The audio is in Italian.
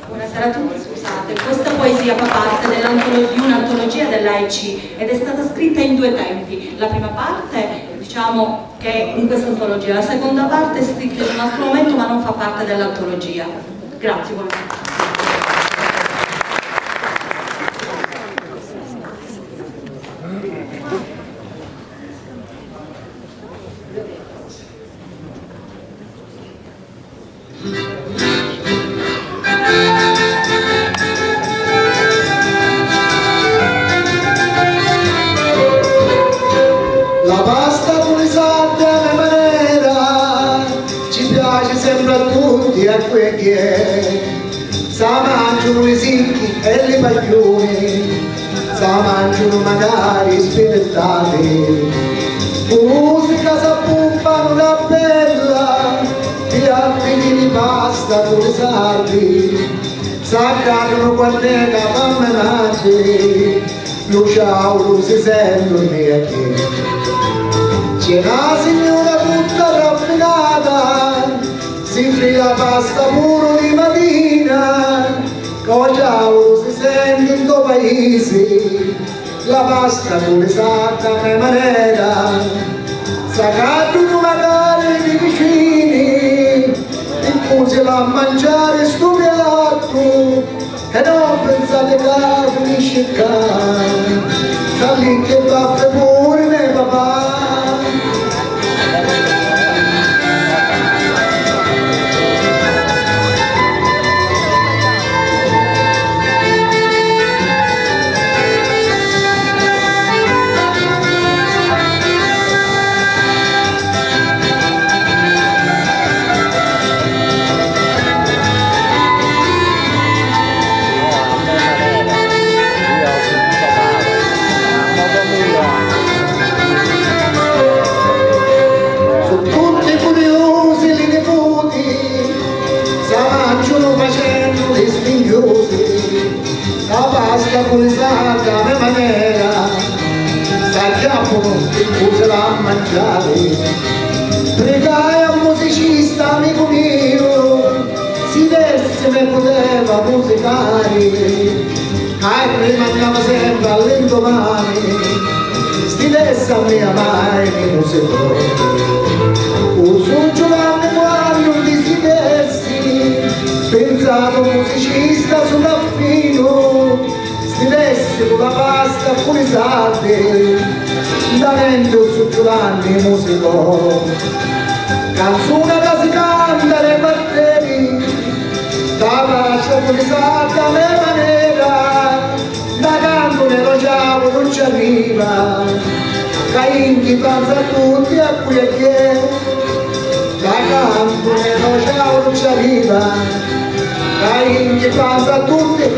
Buonasera a tutti, scusate, questa poesia fa parte di un'antologia dell'AEC ed è stata scritta in due tempi. La prima parte, diciamo, che è in questa antologia, la seconda parte è scritta in un altro momento ma non fa parte dell'antologia. Grazie, buonasera. La pasta pulisata in maniera ci piace sempre a tutti, a quelli che sa mangiano i sicchi e i paglioni, sa mangiano magari spinettati, musica sa buffano una bella, piatti di pasta pulisati, sa cadono quando fammi mangi, lo ciao si sentono qui. C'è una signora tutta raffinata, si fila pasta puro di mattina, ciao si sente in tuo paese, la pasta pulisata in maniera, saccato magari di vicini, in cui si va a mangiare sto piatto, e non pensate che finisce qua, sta lì che batte pure me papà. La pasta pulisata in maniera, sacchiamo che userà a mangiare. Pregai a un musicista amico mio, si desse me poteva musicare, prima andiamo sempre all'indomani, sti desse a mia mai mi musicò. Su Giovanni quando non ti si dessi, pensato musicista sull'affino, stilesse con la pasta pulisate, davvero su Giovanni musicò. Canzone che si canta nei batteri, da pasta pulisata nella maniera, da canto nello ciao non ci arriva, Cainchi pensa a tutti a qui e che, da canto nello ciao non ci arriva, Cainchi pensa a tutti